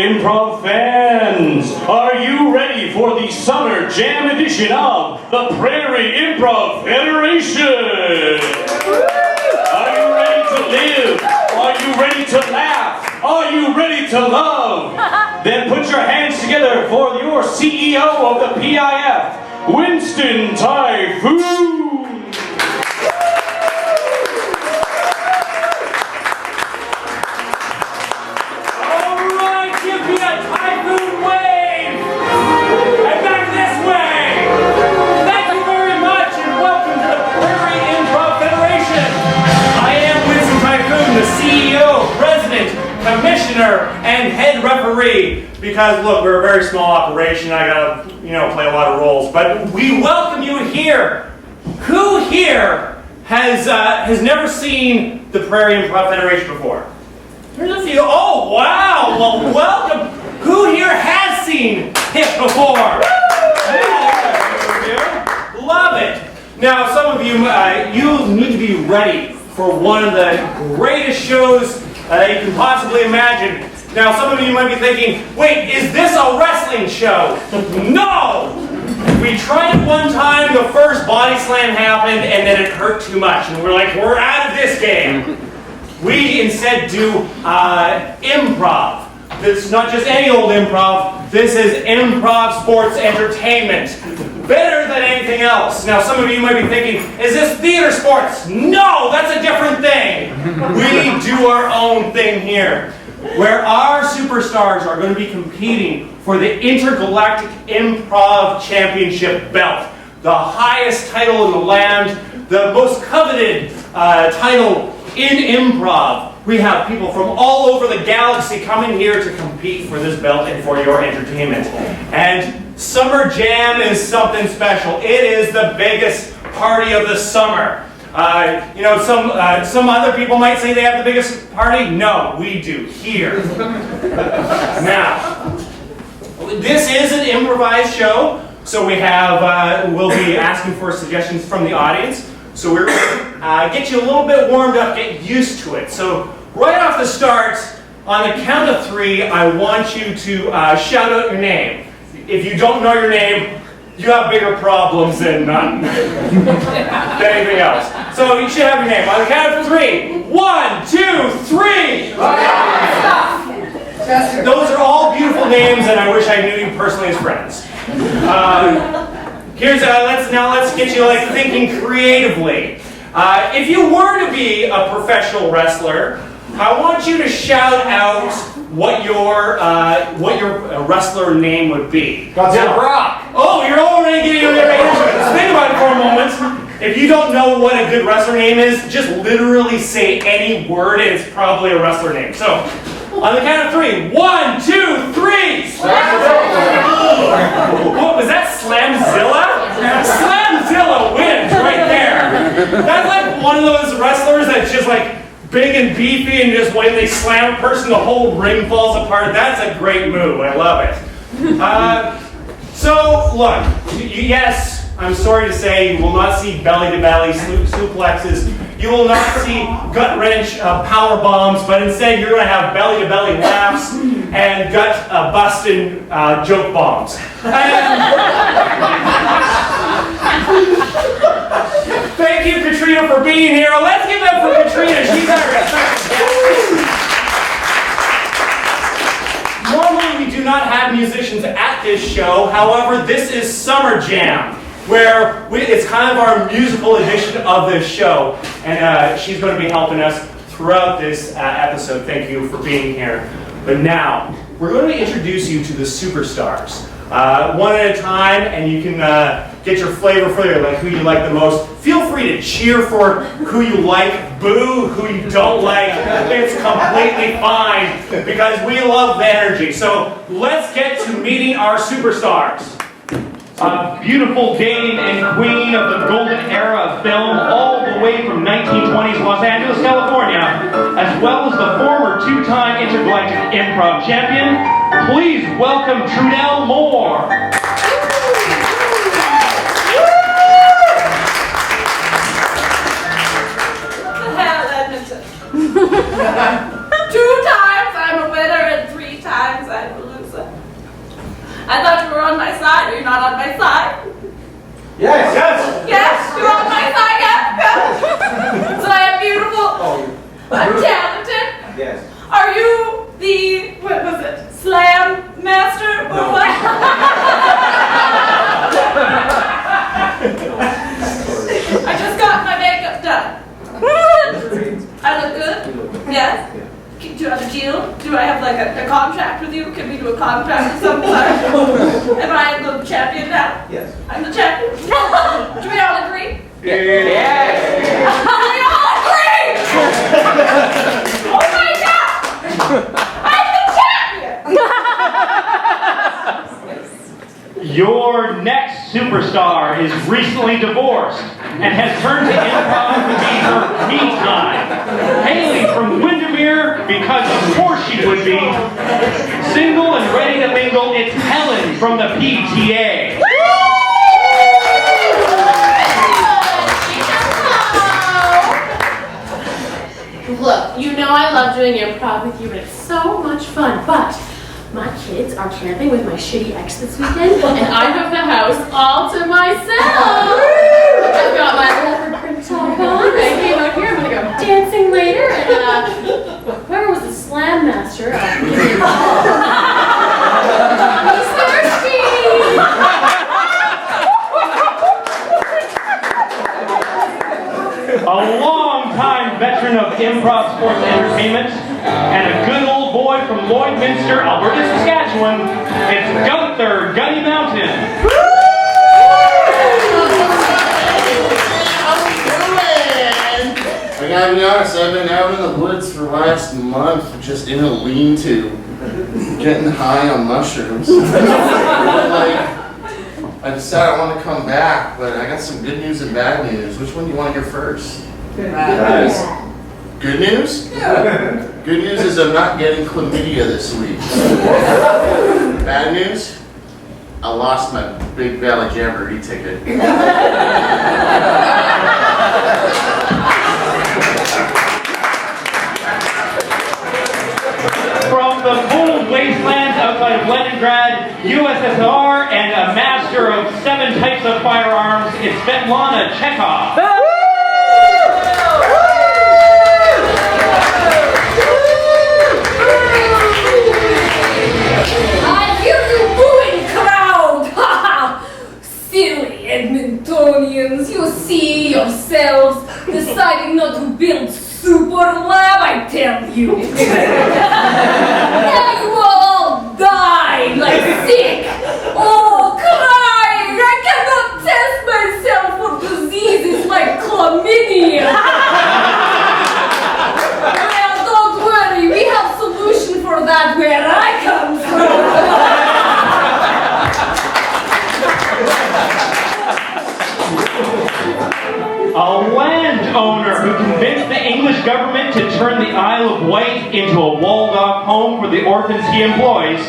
Improv fans, are you ready for the Summer Jam edition of the Prairie Improv Federation? Are you ready to live? Are you ready to laugh? Are you ready to love? Then put your hands together for your CEO of the PIF, Winston Typhoon. Commissioner and head referee, because look, we're a very small operation. I gotta, play a lot of roles. But we welcome you here. Who here has never seen the Prairie Improv Federation before? There's a few. Oh wow! Well, welcome. Who here has seen it before? Love it. Now, some of you, you need to be ready for one of the greatest shows you can possibly imagine. Now, some of you might be thinking, wait, is this a wrestling show? No! We tried it one time, the first body slam happened, and then it hurt too much. And we're like, we're out of this game. We instead do improv. This is not just any old improv. This is improv sports entertainment. Better than anything else. Now, some of you might be thinking, is this theater sports? No, that's a different thing. We do our own thing here, where our superstars are going to be competing for the Intergalactic Improv Championship belt, the highest title in the land, the most coveted title in improv. We have people from all over the galaxy coming here to compete for this belt and for your entertainment. And Summer Jam is something special. It is the biggest party of the summer. Some other people might say they have the biggest party. No, we do here. Now, this is an improvised show, so we have we'll be asking for suggestions from the audience. So we're going to get you a little bit warmed up, get used to it. So right off the start, on the count of 3, I want you to shout out your name. If you don't know your name, you have bigger problems than anything else. So you should have your name. On the count of 3. 1, 2, 3. Those are all beautiful names, and I wish I knew you personally as friends. Let's get you thinking creatively. If you were to be a professional wrestler, I want you to shout out what your wrestler name would be. Brock. Oh, you're already getting into it. Just think about it for a moment. If you don't know what a good wrestler name is, just literally say any word and it's probably a wrestler name. So, on the count of 3. 1, 2, 3. What was that? Slamzilla? Slamzilla wins right there. That's like one of those wrestlers that's just like big and beefy, and just when they slam a person, the whole ring falls apart. That's a great move. I love it. So, look, yes, I'm sorry to say you will not see belly-to-belly suplexes. You will not see gut-wrench power bombs, but instead you're going to have belly-to-belly laughs and gut-busting joke bombs. Thank you, Katrina, for being here. Let's give it up for Katrina. She's our Normally, we do not have musicians at this show. However, this is Summer Jam, where it's kind of our musical edition of this show. And she's going to be helping us throughout this episode. Thank you for being here. But now, we're going to introduce you to the superstars. One at a time, and you can get your flavor for who you like the most. Feel free to cheer for who you like, boo who you don't like. It's completely fine, because we love the energy. So let's get to meeting our superstars. A beautiful dame and queen of the golden era of film, all the way from 1920s Los Angeles, California, as well as the former 2-time Intergalactic Improv Champion. Please welcome Trudell Moar. Two times I'm a winner and 3 times I'm a a deal? Do I have like a contract with you? Can we do a contract of some sort? Am I the champion now? Yes. I'm the champion? Do we all agree? Yes. We all agree! Oh my God! I'm the champion! Your next superstar is recently divorced and has turned to improv to be her me time. Hailing from Windermere, because of course she would be. Single and ready to mingle, it's Helen from the PTA. Look, you know I love doing improv with you, and it's so much fun, but my kids are camping with my shitty ex this weekend, and I have the house all to myself. I've got my leopard print top on. I came out here. I'm gonna go dancing later, and whoever was the slam master, he's thirsty. A long-time veteran of improv sports entertainment and a good old boy from Lloydminster, Alberta, Saskatchewan, it's Gunther, Gunny Mountain. I gotta be honest, I've been out in the woods for the last month, just in a lean-to, getting high on mushrooms. I decided I want to come back, but I got some good news and bad news. Which one do you want to hear first? Good news? Yeah. Good news is I'm not getting chlamydia this week. Bad news? I lost my Big Valley Jamboree ticket. From the cold wastelands outside of Leningrad, USSR, and a master of 7 types of firearms, it's Svetlana Chekhov. I hear you booing, crowd! Silly Edmontonians, you see yourselves deciding not to build super lab, I tell you. Now you all die like sick. Oh, crying! I cannot test myself for diseases like chlamydia. Well, don't worry, we have solution for that where I come from. A landowner who convinced the English government to turn the Isle of Wight into a walled-off home for the orphans he employs,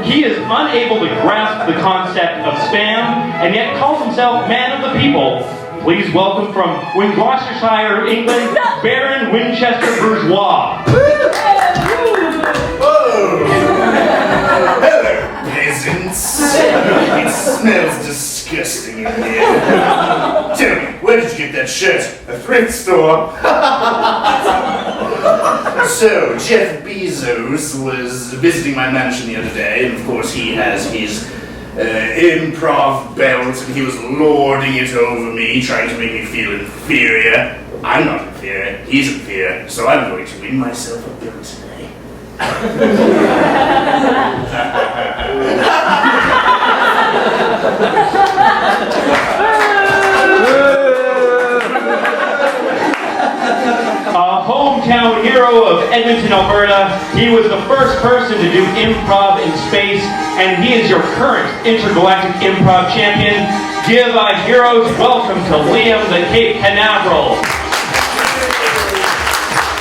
he is unable to grasp the concept of spam and yet calls himself man of the people. Please welcome from Gloucestershire, England, Baron Winchester Bourgeois. Whoa! Hello, peasants. It smells disgusting in here. Tell me, where did you get that shirt? A thrift store? So, Jeff Bezos was visiting my mansion the other day, and of course he has his improv belt, and he was lording it over me, trying to make me feel inferior. I'm not inferior, he's inferior, so I'm going to win myself a bill today. A hometown hero of Edmonton, Alberta, he was the first person to do improv in space, and he is your current Intergalactic Improv Champion. Give a hero's welcome to Liam the Cape Canaveral.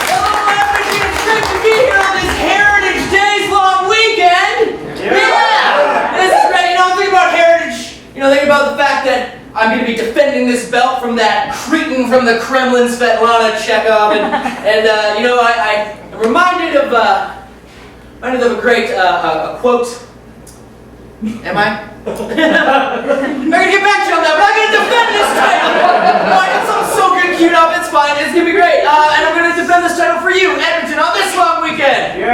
Hello, everybody. It's great to be here on this Heritage Days long weekend. Yeah. This is great. Think about heritage. Think about the fact that I'm going to be defending this belt from that cretin from the Kremlin, Svetlana Chekhov, and I'm reminded of a great quote. Am I? I'm going to get back to you on that, but I'm going to defend this title. I'm so good queued up, it's fine, it's going to be great. And I'm going to defend this title for you, Edmonton, on this long weekend.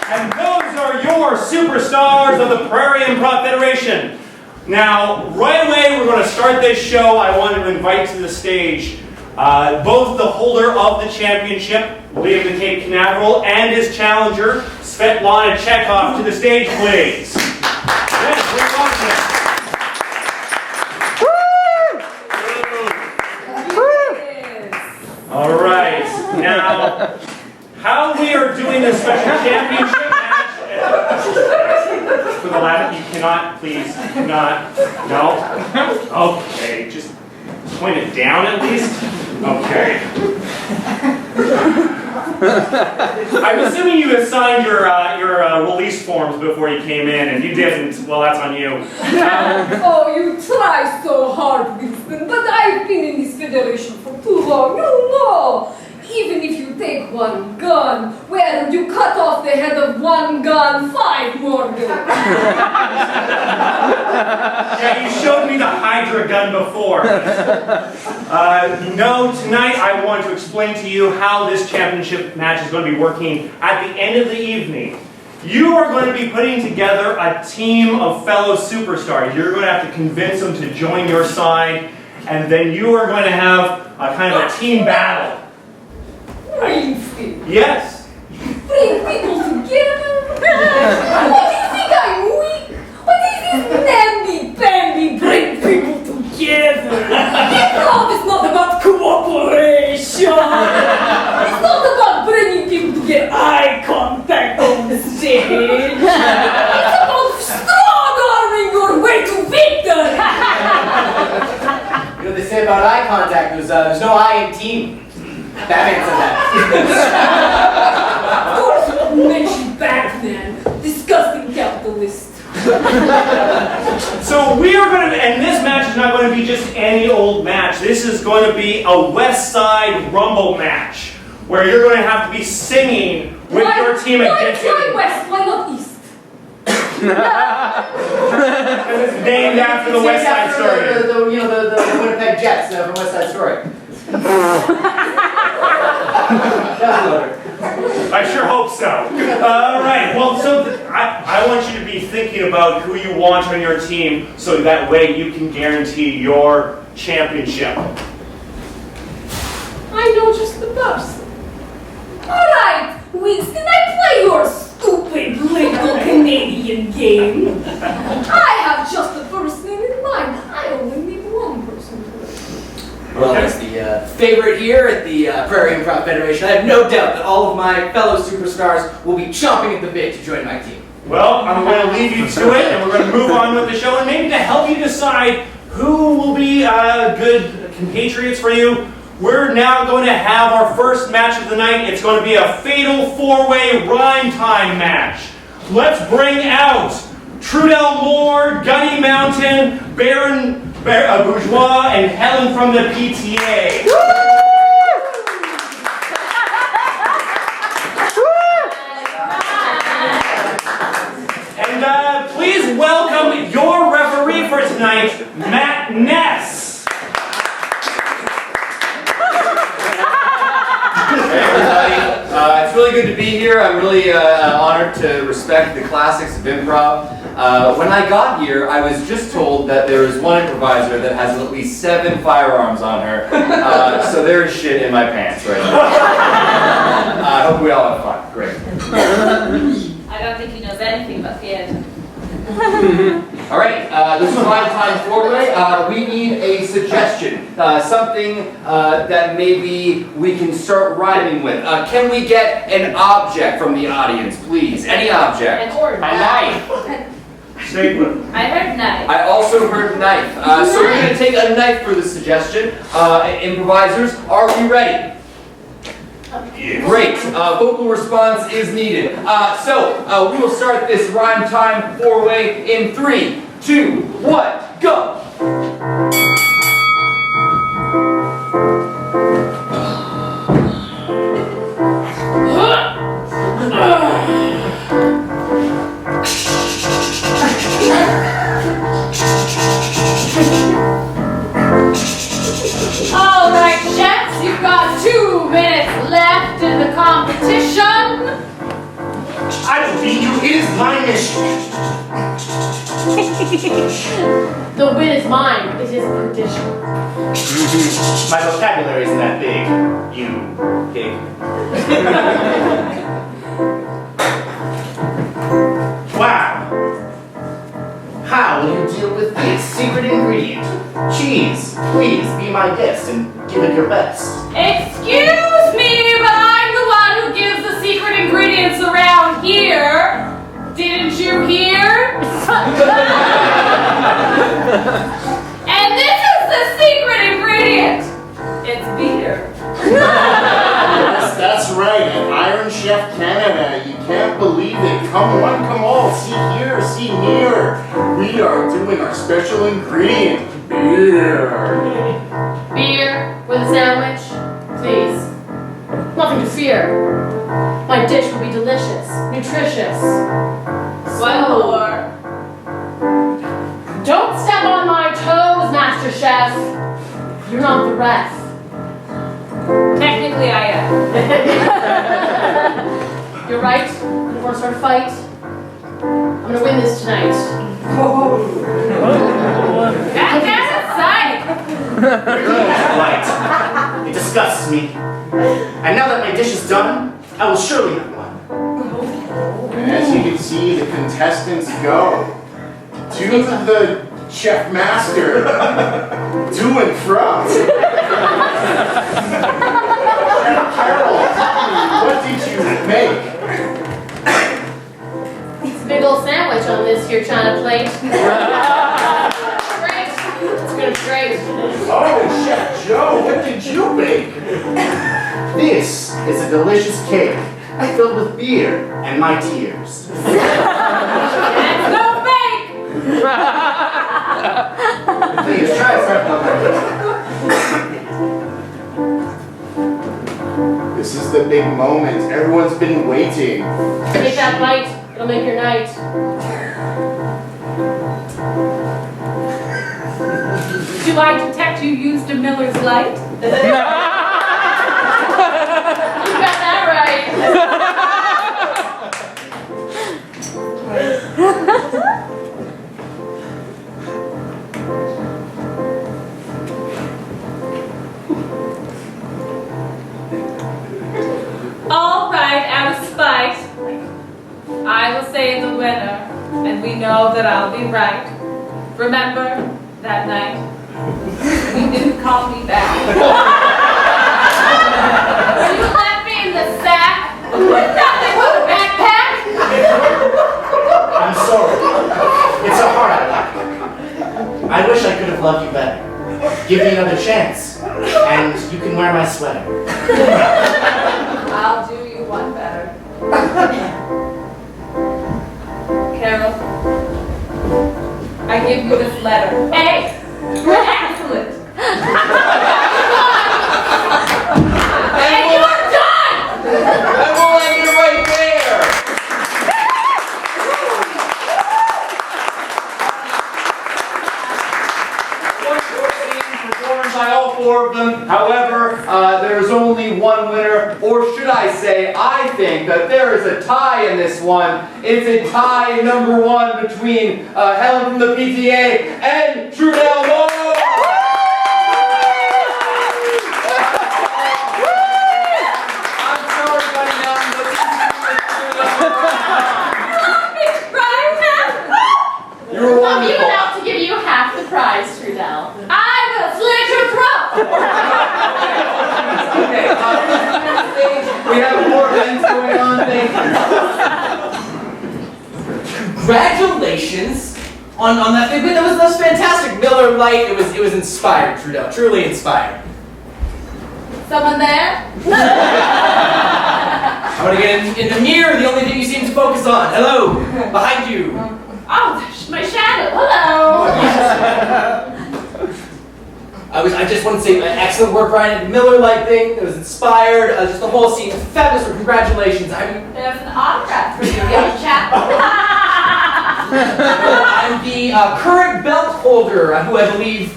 And those are your superstars of the Prairie Improv Federation. Now, right away, we're going to start this show. I want to invite to the stage Both the holder of the championship, Liam the Cape Canaveral, and his challenger, Svetlana Chekhov, to the stage, please. Yes, please welcome them. All right, now, how we are doing this special championship match. For the latter, you cannot, please, cannot, no? Okay, just point it down at least. Okay. I'm assuming you assigned your release forms before you came in, and you didn't. Well, that's on you. Oh, you try so hard, Winston, but I've been in this federation for too long. You know, even if you take one gun, well, you cut off the head of one gun, 5 more guns. Yeah, you showed me the Hydra gun before. No, tonight I want to explain to you how this championship match is going to be working at the end of the evening. You are going to be putting together a team of fellow superstars. You're going to have to convince them to join your side, and then you are going to have a kind of a team battle. Winston, Yes. bring people together. What do you think I'm weak? What is this namby-pamby bring people together? Improv is not about cooperation. It's not about bringing people to get eye contact on the stage. It's about strong-arming your way to victory. You know what they say about eye contact was there's no I in team. Batman said that. Of course, you mentioned Batman. Disgusting capitalist. So we are going to, and this match is not going to be just any old match. This is going to be a West Side Rumble match, where you're going to have to be singing with your team against Why West? Why not East? Because it's named after the West Side Story. The Winnipeg Jets from West Side Story. I sure hope so. All right. Well, so I want you to be thinking about who you want on your team, so that way you can guarantee your championship. I know just the person. Alright, Winston, I play your stupid little Canadian game. I have just the first name in mind. I only need one person to play. Well, as the favorite here at the Prairie Improv Federation, I have no doubt that all of my fellow superstars will be chomping at the bit to join my team. Well, I'm going to leave you to it, and we're going to move on with the show, and maybe to help you decide who will be good compatriots for you, we're now going to have our first match of the night. It's going to be a fatal 4-way rhyme time match. Let's bring out Trudell, Moar, Gunny Mountain, Bourgeois, and Helen from the PTA. And please welcome your referee for tonight, Matt Ness. Hey everybody, it's really good to be here. I'm really honored to respect the classics of improv. When I got here, I was just told that there is one improviser that has at least 7 firearms on her. So there's shit in my pants right now. I hope we all have fun. Great. I don't think he knows anything about theater. Alright, this is rhyme time Fourway. We need a suggestion. Something that maybe we can start rhyming with. Can we get an object from the audience, please? Any object. An order. A knife. Stapler. I heard knife. I also heard knife. So we're going to take a knife for this suggestion. Improvisers, are we ready? Yes. Great. Vocal response is needed. So we will start this rhyme time 4-way in 3, 2, 1, go. All right, Jets, you've got 2 minutes left in the competition. I will beat you. It is my mission. The win is mine. It is perdition. My vocabulary isn't that big, you pig. Wow. How will you deal with this secret ingredient? Cheese, please be my guest and give it your best. Excuse me, but I'm the one who gives the secret ingredients around here. Didn't you hear? And this is the secret ingredient. It's beer. Yes, that's right. At Iron Chef Canada, you can't believe it. Come one, come all. See here, see here. We are doing our special ingredient, beer. Beer with a sandwich, please. Nothing to fear. My dish will be delicious, nutritious. One more. Don't step on my toes, Master Chef. You're not the ref. Technically, I am. You're right. I'm gonna start a fight. I'm gonna win this tonight. That's exciting. Right. It disgusts me. And now that my dish is done, I will surely have won. As you can see, the contestants go to the chef master, to and from. Chef Carol, what did you make? It's a big old sandwich on this here China plate. Great. It's gonna be great. Oh, Chef Joe, what did you make? This is a delicious cake filled with beer and my tears. It's no fake. Please try something. This is the big moment. Everyone's been waiting. Take that bite. It'll make your night. Do I detect you used a Miller's Light? You got that right. All right, out of spite, I will say the winner, and we know that I'll be right. Remember that night? You didn't call me back. You left me in the sack with nothing but a backpack. I'm sorry. It's a heart I lack. I wish I could have loved you better. Give me another chance, and you can wear my sweater. I'll do you one better. Carol, I give you this letter. Hey, you're excellent. And you're done! And we'll end it right there. One short scene performed by all four of them. However, there's only one winner, or should I say, I think that there is a tie in this one. It's a tie number one between Helen from the PTA and Trudell Moar. I'm sorry, Gunny, but you were I'm wonderful. even out to give you half the prize, Trudell. I will slit your throat! Okay, we have more events going on. Thank you. Congratulations on that big win. That was fantastic. Miller Lite. It was inspired, Trudell. Truly inspired. Someone there? I want to get in the mirror. The only thing you seem to focus on. Hello, behind you. Oh, there's my shadow. Hello. I just want to say excellent work, Ryan. The Miller Lite thing. It was inspired. Just the whole scene. Fabulous. Congratulations. There's an autograph for you, young chap. I'm the current belt holder, who I believe.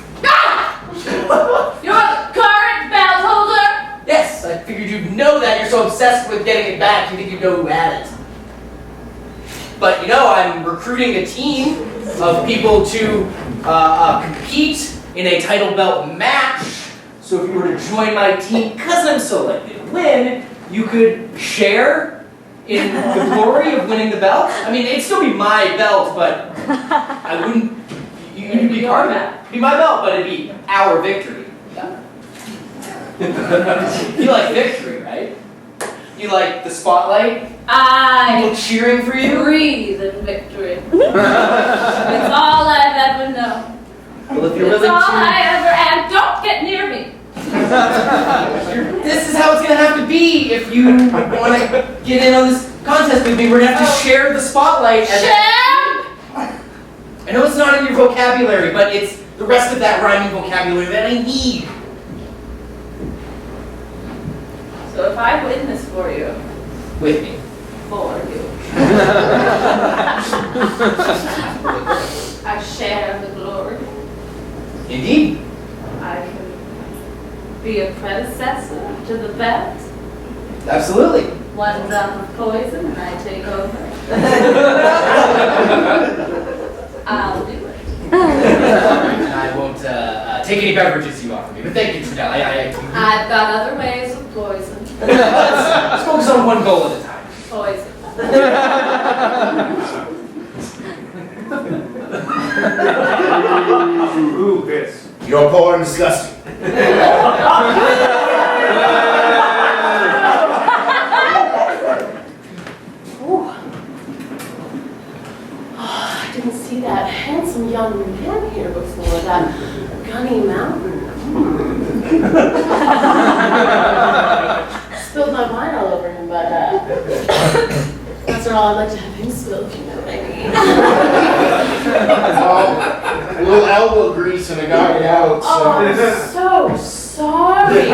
You're the current belt holder? Yes, I figured you'd know that. You're so obsessed with getting it back. You think you'd know who had it. But you know, I'm recruiting a team of people to compete in a title belt match. So if you were to join my team, because I'm so likely to win, you could share in the glory of winning the belt. I mean, it'd still be my belt, but I wouldn't. You'd be part of it. It'd be my belt, but it'd be our victory. You like victory, right? You like the spotlight? People cheering for you? Breathe in victory. It's all I've ever known. Well, if you're It's willing all to, I ever am. Don't get near me. this is how it's gonna have to be if you want to get in on this contest with me. We're gonna have to share the spotlight. Share? I know it's not in your vocabulary, but it's the rest of that rhyming vocabulary that I need. So if I win this for you, With me. for you, I share the glory. Indeed. I can be a predecessor to the belt. Absolutely. One drop of poison and I take over. I'll do it. I won't take any beverages you offer me, but thank you, Trudell. I've got other ways of poison. Let's focus on one goal at a time. Poison. Ooh, this. You're poor and disgusting. I didn't see that handsome young man here before, that Gunny Mountain. Spilled my wine all over him, but that's not all I'd like to have him spill, if you know what I mean. Well, a little elbow grease and I got it out, so. Oh, I'm so sorry.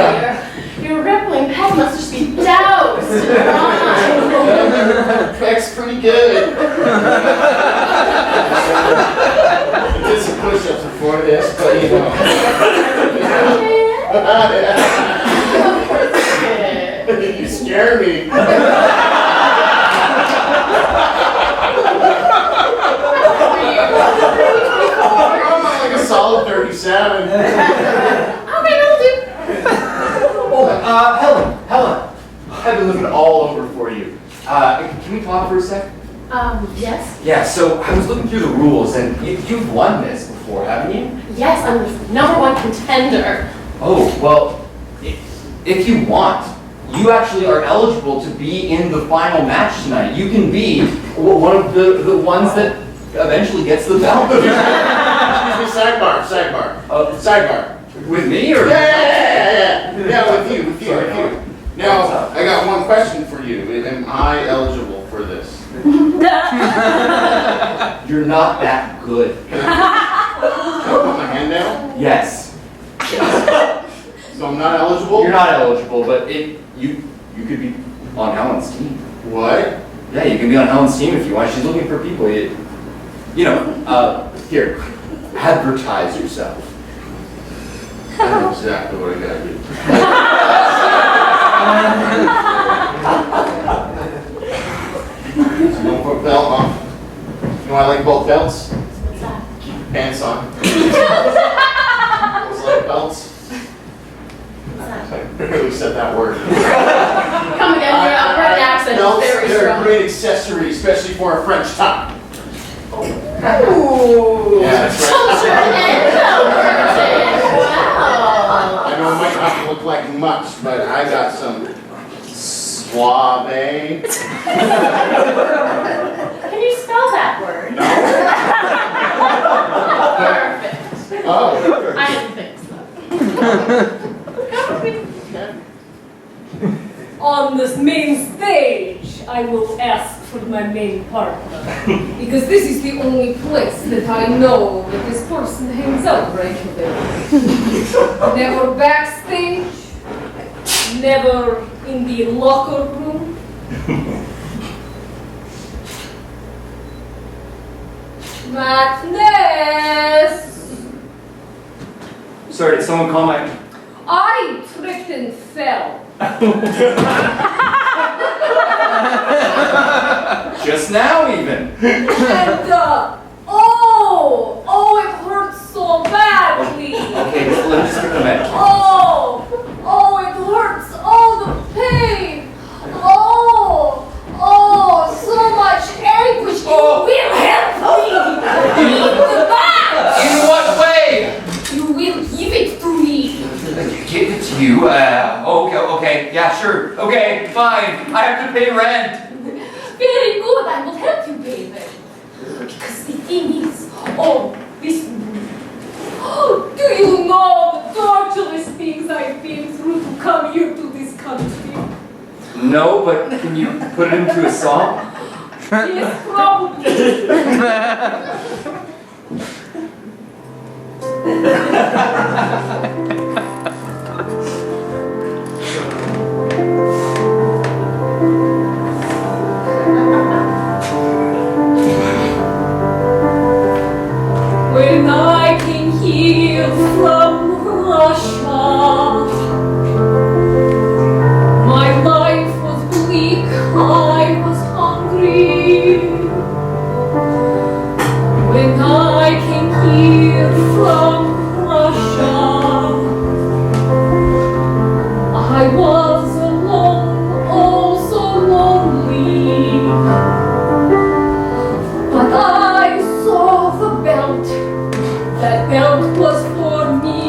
Your rippling pet must just be doused in wine. Peck's pretty good. I did some push-ups before this, but you know. You scare me. I'm like a solid 37. Okay, that'll do. Helen, I've been looking all over for you. Can we talk for a sec? Yes. Yeah, so I was looking through the rules, and you've won this before, haven't you? Yes, I'm the #1 contender. Oh, well, if you want, you actually are eligible to be in the final match tonight. You can be one of the ones that eventually gets the belt. Excuse me, sidebar. Sidebar. With me, or? Yeah, with you. Now, I got one question for you. Am I eligible for this? You're not that good. Can I put my hand down? Yes. So I'm not eligible? You're not eligible, but you could be on Helen's team. What? Yeah, you can be on Helen's team if you want. She's looking for people. Here, advertise yourself. I know exactly what I gotta do. So don't put belt on. You know I like both belts? What's that? Pants on. Those like belts? I barely said that word. Come again, your Albertan accent is Belts, very they're a strong. great accessory, especially for a French top. Ooh. Yeah, that's right. Culture and Albertan. Wow. I know it might not look like much, but I got some suave. Can you spell that word? No. Perfect. Oh. I didn't think so. Come with me. On this main stage, I will ask for my main partner. Because this is the only place that I know that this person hangs out regularly. Never backstage, never in the locker room. Madness! Sorry, did someone call my... I tripped and fell. just now even. And, it hurts so badly. Okay, let me just get the med. It hurts. The pain. So much anguish. You will help me. Give the match. In what way? You will give it to me. Give it to you? Okay, yeah, sure. Okay, fine. I have to pay rent. Very good. I will help you pay them. Because the thing is, do you know the torturous things I've been through to come here to this country? No, but can you put it into a song? Yes, probably. When I came here from Russia, my life was bleak, I was hungry. When I came here from Russia, I was alone, oh so lonely. But I saw the belt, that belt was for me.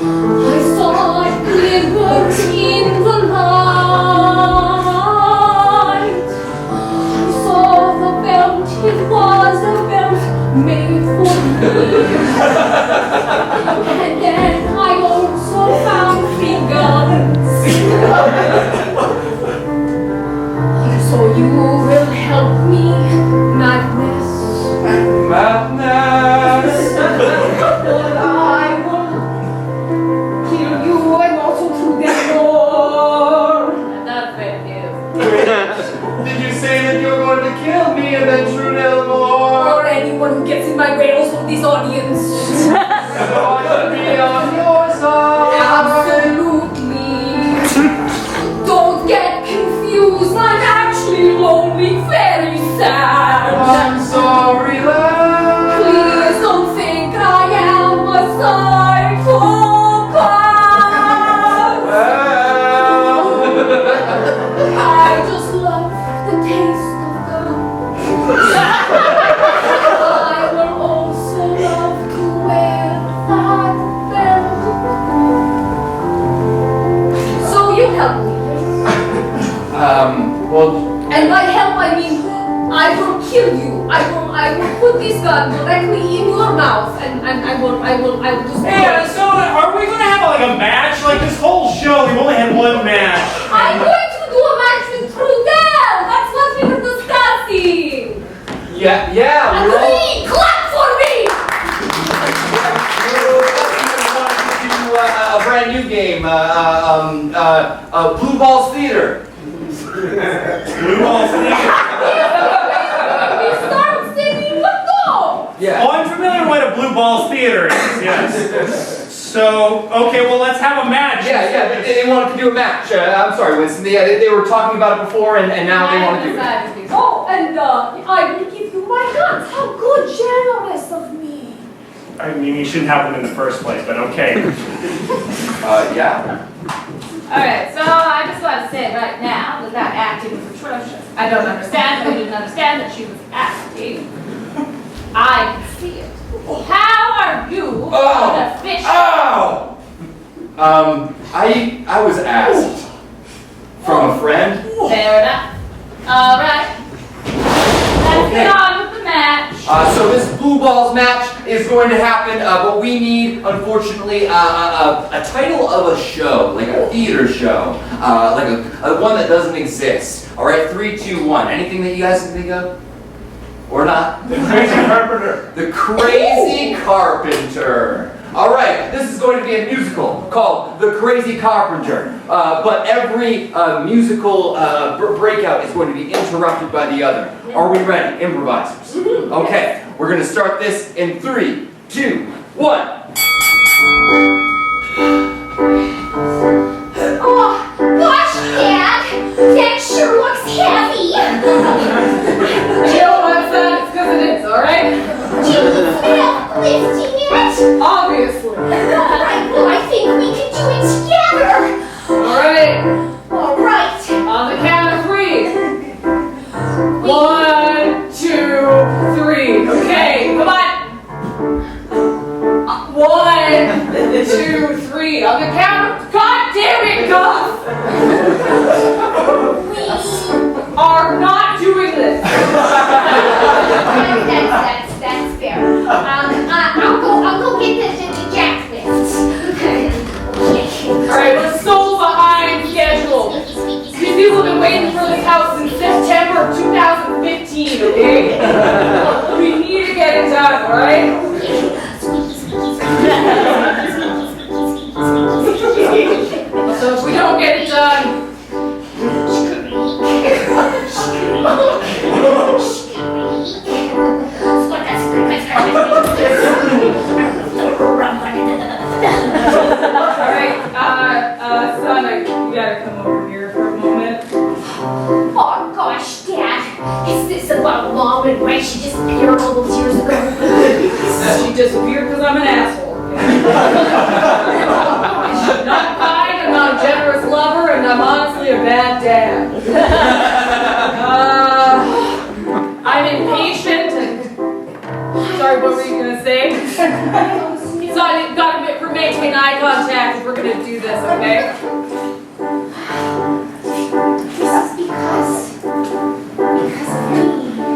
I saw it glimmer in the light. I saw the belt, it was a belt made for me. And then I also found three guns. So you will help me, Madness. Madness. But I will kill you and also Trudell. I'm not effective. Did you say that you were going to kill me and then Trudell Moar? Or anyone who gets in my way, also this audience. So I should be on your side. Absolutely. Don't get confused. I'm actually lonely, very sad. I'm sorry, love. Please don't think I am a psychopath. I just love the taste of guns. I will also love to wear that belt. So you help me. Well, And by help I mean I will kill you. I will put this gun directly in your mouth and I will just Yeah, so are we gonna have like a match? Like this whole show, we've only had one match. I'm going to do a match with Trudell! That's what we were discussing! yeah, we're all... Agree! Clap for me! A brand new game, Blue Balls Theater. Blue Balls Theater. We start singing, let's go! Yeah. Oh, I'm familiar with what a Blue Balls Theater is, yes. So, okay, well, let's have a match. Yeah, they wanted to do a match. I'm sorry, Winston. They were talking about it before, and now they want to do it. Oh, and I will give you my guns. How good, generous of me. I mean, you shouldn't have them in the first place, but okay. Yeah. Alright, so I just want to say right now that that acting was atrocious. I don't understand, I didn't understand that she was acting. I can see it. How are you an official? I was asked from a friend. Fair enough. Alright. Let's get on with the match. So this Blue Balls match is going to happen, but we need, unfortunately, a title of a show, like a theater show, like a one that doesn't exist. All right, 3, 2, 1. Anything that you guys can think of? Or not? The Crazy Carpenter. The Crazy Carpenter. All right, this is going to be a musical called The Crazy Carpenter, but every musical breakout is going to be interrupted by the other. Are we ready, improvisers? Okay, we're going to start this in 3, 2, 1. Oh, gosh, Dad! That sure looks heavy! 2, 3. On the count of... God damn it, Gus! We are not doing this. That's fair. I'll go get the jack list. Alright, we're so behind schedule. These people have been waiting for this house since September of 2015, okay? We need to get it done, alright? So if we don't get it done... Alright, son, you gotta come over here for a moment. Oh gosh, Dad. Is this about Mom and why she disappeared all those years ago? She disappeared because I'm an asshole. I'm not kind, I'm not a generous lover, and I'm honestly a bad dad. I'm impatient and... Sorry, what were you gonna say? So I got a bit for making eye contact if we're gonna do this, okay? This is because of me.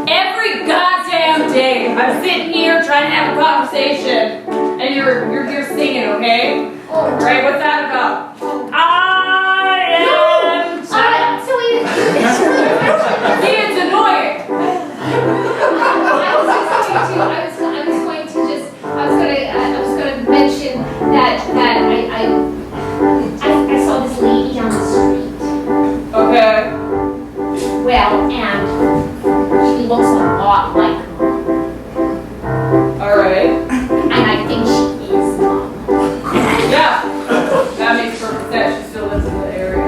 Every goddamn day, I'm sitting here trying to have a conversation, and you're here singing, okay? Right? What's that about? I am. So it's It's annoying. I was going to mention that I saw this lady down the street. Okay. Well, and she looks a lot like Mom. Alright. And I think she is Mom. Yeah. That makes perfect sense. She still lives in the area.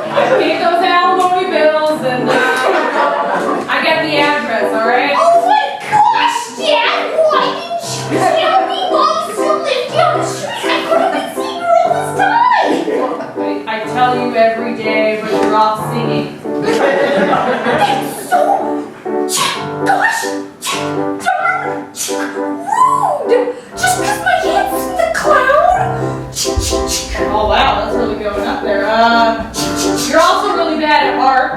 I paid those alimony bills and I get the address, alright? Oh my gosh, Dad! Why didn't you tell me Mom still lived down the street? I could have been seeing her all this time! I tell you every day, but you're off singing. That's so... Gosh! Darn! Rude! Just because my head's in the cloud? Oh wow, that's really going up there. You're also really bad at art.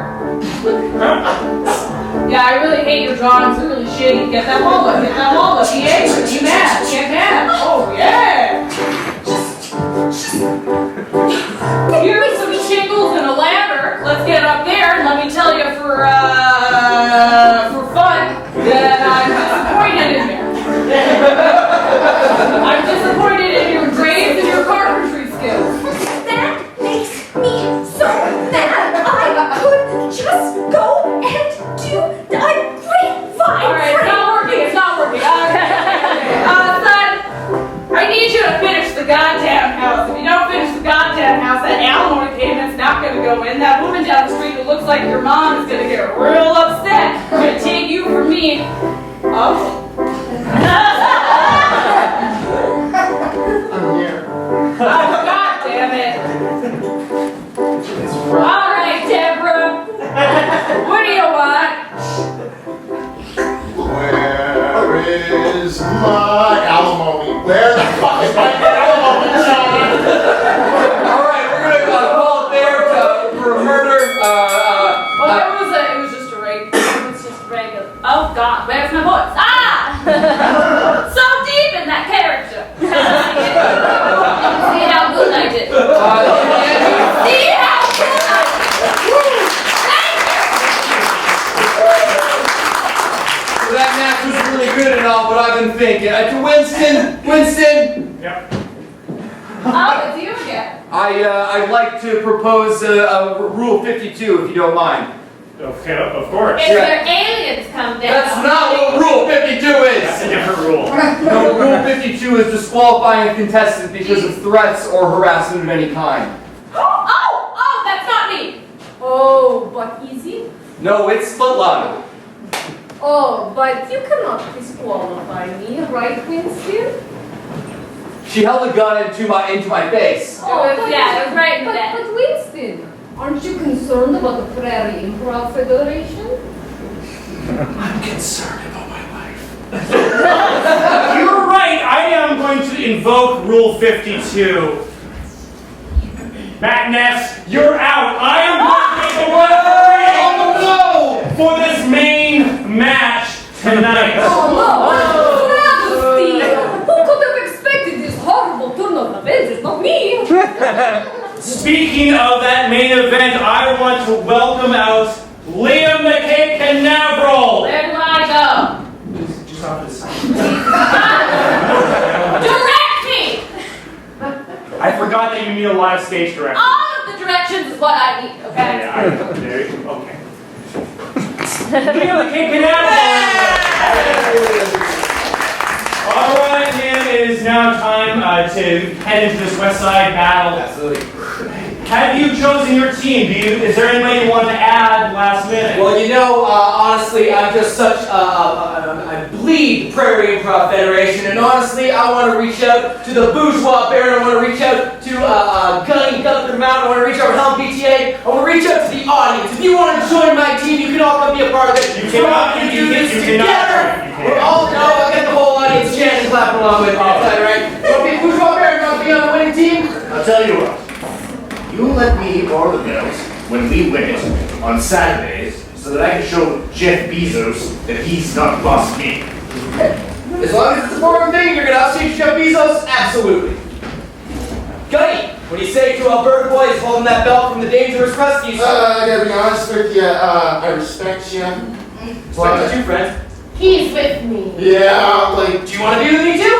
Yeah, I really hate your drawings. They're really shitty. Get that wall up. Get that wall up. Be angry. Be mad. Get mad. Oh yeah. Here's some shingles and a ladder. Let's get up there and let me tell you for fun that I'm disappointed in you. I'm disappointed in your grades and your carpentry skills. That makes me so mad. I could just go and do a grapevine. Alright, it's not working. It's not working. Okay. Son, I need you to finish the goddamn house. If you don't finish the goddamn house, that alimony payment's not going to go in. That woman down the street who looks like your mom is going to get real upset. I'm going to take you from me. Oh. I'm here. Oh, God damn it. All right, Deborah. What do you want? Where is my alimony? Where the fuck is my alimony, John? Alright, we're gonna call it there for a murder. Well, it was just a rape. It was just regular. Oh God, where's my voice? Ah! So deep in that character. See how good I did. See how good I did. Thank you. So that match was really good and all, but I've been thinking. To Winston. Yep. Oh, it's you again. I'd like to propose a Rule 52, if you don't mind. Okay, of course. If their aliens come down. That's not what Rule 52 That's a is! different rule. No, Rule 52 is disqualifying a contestant because of threats or harassment of any kind. Oh, that's not me. Oh, but easy. No, it's Svetlana. Oh, but you cannot disqualify me, right, Winston? She held a gun into my face. It was right in the But Winston, aren't you concerned about the Prairie Improv Federation? I'm concerned about my life. You're right, I am going to invoke Rule 52. Matt Ness, you're out. I am going to take the referee for this main match tonight. Oh no! Who could have expected this horrible turn of events? It's not me! Speaking of that main event, I want to welcome out Liam the Canaveral. Where do I go? Just off this side. Direct me! I forgot that you need a lot of stage direction. All of the directions is what I need, okay? Yeah, there you go. Okay. Liam the Canaveral. All right, Liam, it is now time to head into this West Side battle. Absolutely. Have you chosen your team? Is there anybody you want to add last minute? Well, you know, honestly, I'm just such I bleed Prairie Improv Federation, and honestly, I want to reach out to the Bourgeois Baron. I want to reach out to Gunny, Gunther Mountain. I want to reach out to Helen PTA. I want to reach out to the audience. If you want to join my team, you can all come be a part of it. You cannot. We You do this cannot. together. We're all I got the whole audience chanting, clapping along with me. I'll tell you, right? You want to be a Bourgeois Baron? You want to be on the winning team? I'll tell you what. You let me borrow the bells when we win it on Saturdays so that I can show Jeff Bezos that he's not boss me. As long as it's a foreign thing, you're gonna outstage Jeff Bezos? Absolutely. Gunny, what do you say to Alberta boys holding that belt from the Dangerous Rescues? I gotta be honest with you, I respect you. Respect you, friend. He's with me. Yeah, like, Do you want to be with me too?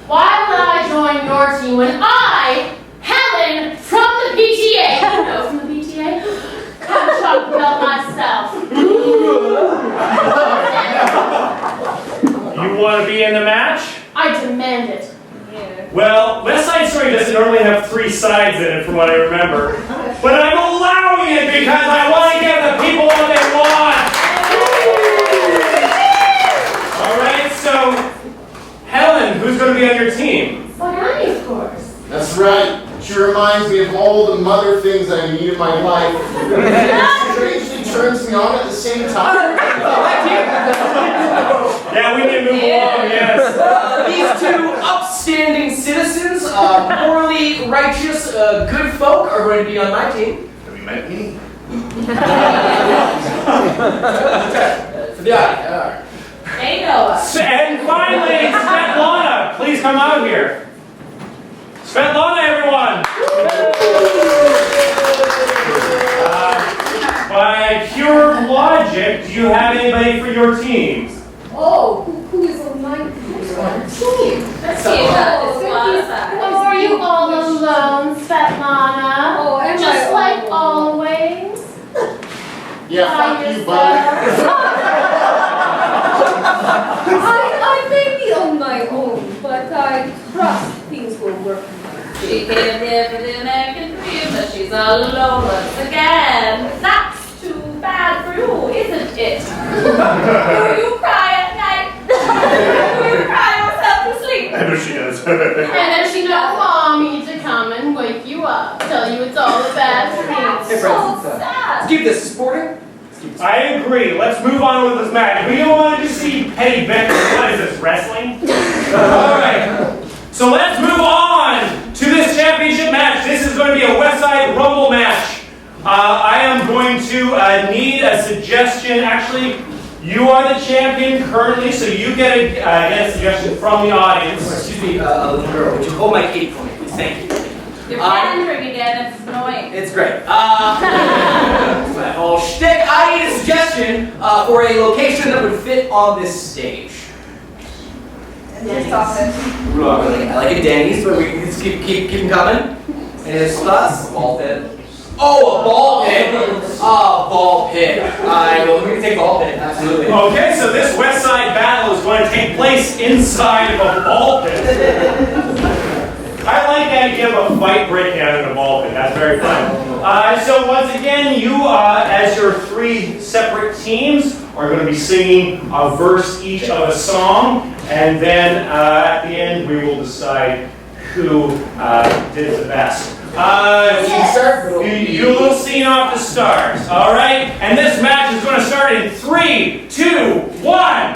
Why would I join your team when I, Helen, from the PTA, you know from the PTA, come chop the belt myself? You want to be in the match? I demand it. Well, West Side Story doesn't normally have 3 sides in it, from what I remember. But I'm allowing it because I want to give the people what they want. All right, so Helen, who's going to be on your team? Gunny, of course. that's right. She reminds me of all the mother things I need in my life. It strangely turns me on at the same time. Yeah, we need to move along, yes. These two upstanding citizens, morally righteous, good folk, are going to be on my team. Have you met me? For the audience. They know us. And finally, Svetlana, please come out here. Svetlana, everyone! By pure logic, do you have anybody for your team? Oh, who is on my team? Let's see if that is Oh, are you all alone, Svetlana? Oh, am Just I like all always? Yeah, By fuck you, bud. I may be on my own, but I trust things will work. She came here for the American dream, but she's all alone once again. That's too bad for you, isn't it? Do you cry at night? Do you cry yourself to sleep? I know she does. And then she knows Mommy to come and wake you up, tell you it's all a bad dream. So sad. Let's keep this sporting. I agree. Let's move on with this match. We don't want to just see petty bickers. What is this, wrestling? All right. So let's move on to this championship match. This is going to be a West Side Rumble match. I am going to need a suggestion. Actually, you are the champion currently, so you get a suggestion from the audience. Excuse me, little girl, would you hold my cape for me, please? Thank you. You're pandering again, it's annoying. It's great. My whole shtick. I need a suggestion for a location that would fit on this stage. Denny's office. I like it, Denny's, but we can just keep them coming. Any other spots? A ball pit. Oh, a ball pit. Ball pit. Well, we can take ball pit. Absolutely. Okay, so this West Side battle is going to take place inside of a ball pit. I like the idea of a fight breaking out in a ball pit. That's very fun. So once again, you, as your 3 separate teams, are going to be singing a verse each of a song, and then at the end we will decide who did the best. You will sing off the stars, all right? And this match is going to start in 3, 2, 1.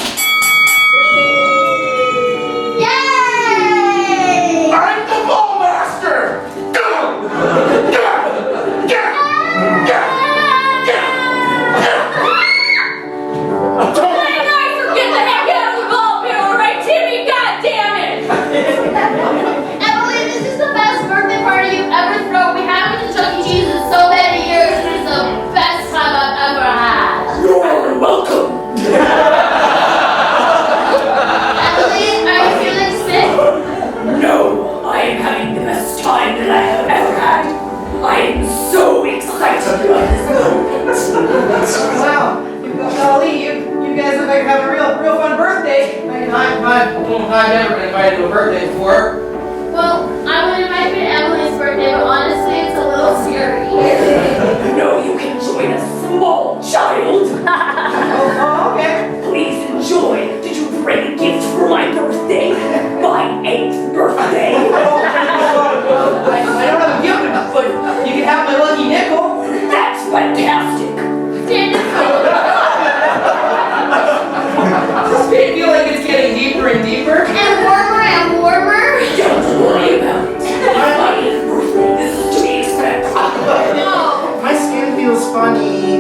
funny.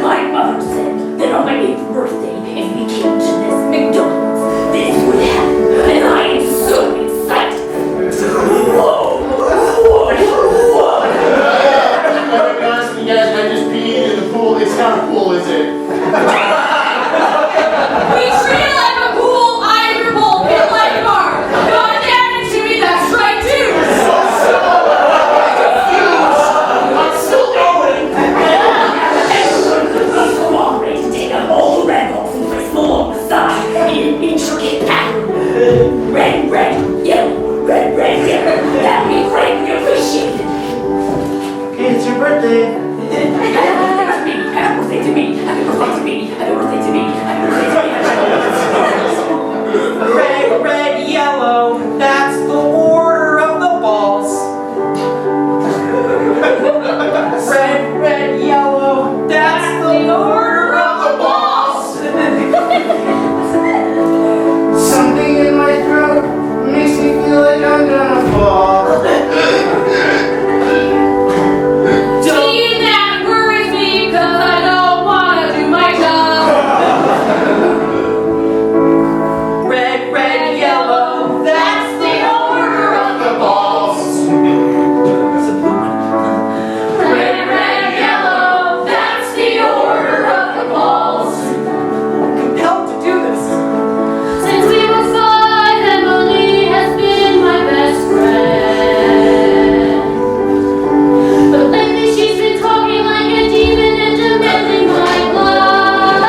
My mother said that on my 8th birthday, if we came to this McDonald's, this would happen, and I am so excited. Whoa! Whoa! Whoa! Guys, I just peed in the pool. It's not a pool, is it? We treat it like a pool, I'm your bowl, pit like a bar. God damn it, Jimmy, that's right too. I'm still going. Everyone so long ready to take up all the red balls and place them along the side in an intricate pattern. Red, red, yellow, red, red, yellow. That would be greatly appreciated. Okay, it's your birthday. Happy birthday to me, happy birthday to me, happy birthday to me, happy birthday to me, happy birthday to me. Red, red, yellow. That's the order of the balls. Red, red, yellow. That's the order of the balls. Something in my throat makes me feel like I'm gonna fall. See, that worries me, 'cause I don't wanna do my job. Red, red, yellow. That's the order of the balls. Red, red, yellow, that's the order of the balls. Compelled to do this. Since we were 5, Emily has been my best friend. But lately she's been talking like a demon and demanding my blood.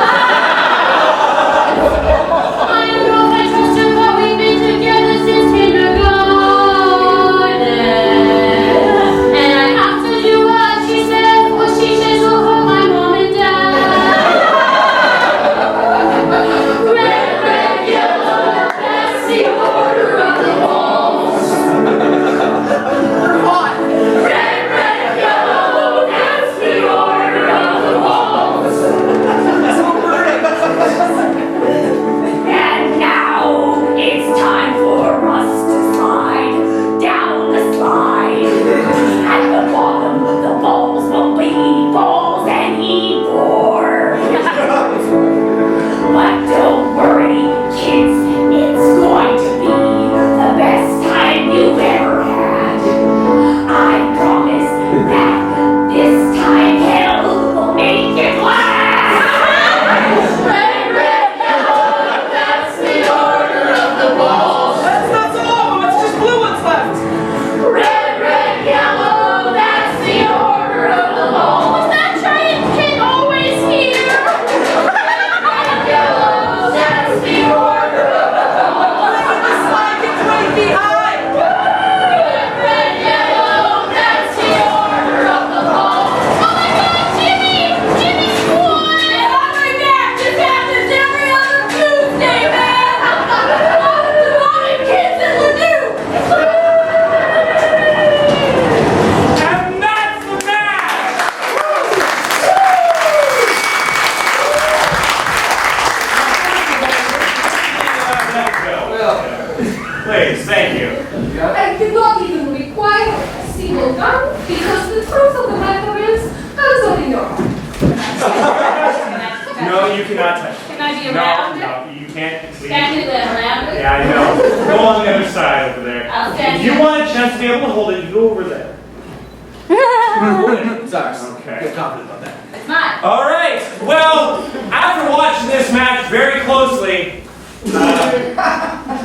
I don't know if I trust her, but we've been together since kindergarten. And I have to do what she says will hurt my mom and dad. Red, red, yellow, that's the order of the balls. Red, red, yellow, that's the order of the balls. And now it's time for us to slide down the slide. At the bottom, the balls will be balls and eat more. But don't worry, kids, it's going to be the best time you've ever had. I promise that this time hell will make it last. Red, red, yellow, that's the order of the balls. That's not so long, it's just blue ones left. Red, red, yellow, that's the order of the balls. Was that giant pig always here? Red, yellow, that's the order of the balls. The slide gets 20 feet high. Red, red, yellow, that's the order of the balls. Oh my God, Jimmy! Jimmy's won! And I'll be back. This happens every other Tuesday, man. All the kids in the news. And that's the match! Please, thank you. I did not even require a single gun because the truth of the matter is, I was only your heart. No, you cannot touch it. Can I be No, around it? no, you can't. Please. Can you then around it? Yeah, I know. Go on the other side over there. I'll stand If you here. want a chance to be able to hold it, you go over there. It's ours. Okay. Feel confident about that. It's mine. All right. Well, after watching this match very closely,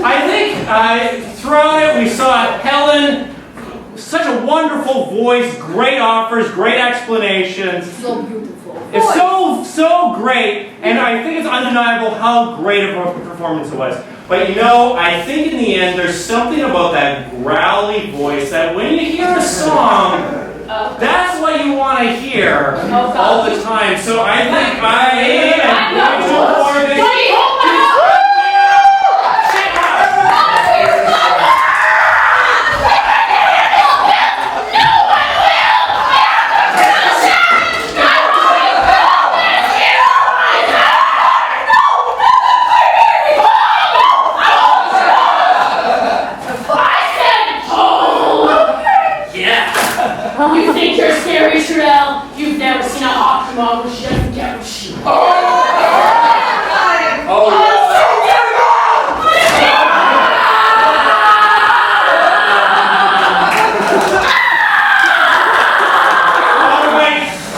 I think throughout it we saw Helen, such a wonderful voice, great offers, great explanations. So beautiful. It's so great, and I think it's undeniable how great of a performance it was. But you know, I think in the end there's something about that growly voice that when you hear a song, that's what you want to hear all the time. So I think I am going to award this. You think you're scary, Trudell? You've never seen a hawk come on with just gouch.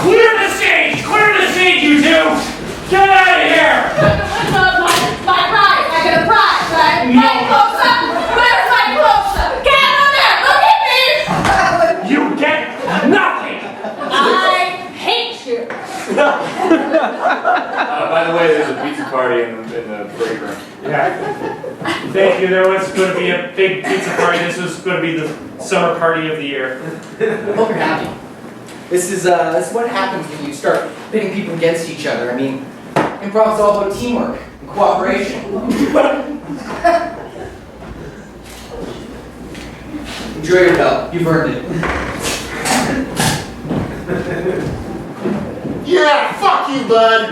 Clear the stage, you two! Get out of here! My prize! I got a prize, right? My close-up! Where's my close-up? Get on there! Look at me! You get nothing! I hate you! By the way, there's a pizza party in the break room. Yeah. Thank you. There was going to be a big pizza party. This was going to be the summer party of the year. Hope you're happy. This is what happens when you start pitting people against each other. I mean, improv is all about teamwork and cooperation. Enjoy your belt. You've earned it. Yeah, fuck you, bud.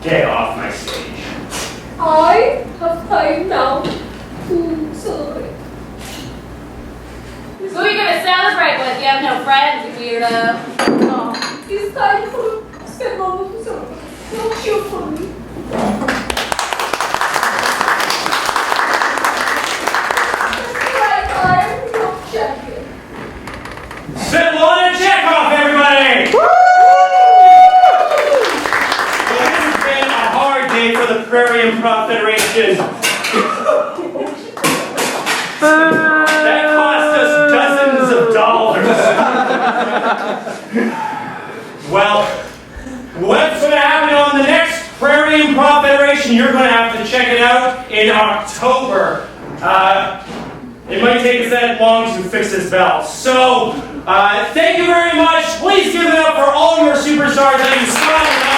Get off my stage. I have time now to celebrate. Who are you gonna celebrate with? You have no friends, you weirdo. Oh, it's time for Svetlana to celebrate. Don't cheer for me. I'm your champion. Svetlana Chekhov, everybody! Well, this has been a hard day for the Prairie Improv Federation. That cost us dozens of dollars. Well, what's going to happen on the next Prairie Improv Federation? You're going to have to check it out in October. It might take us that long to fix this bell. So, thank you very much. Please give it up for all your superstars that you saw.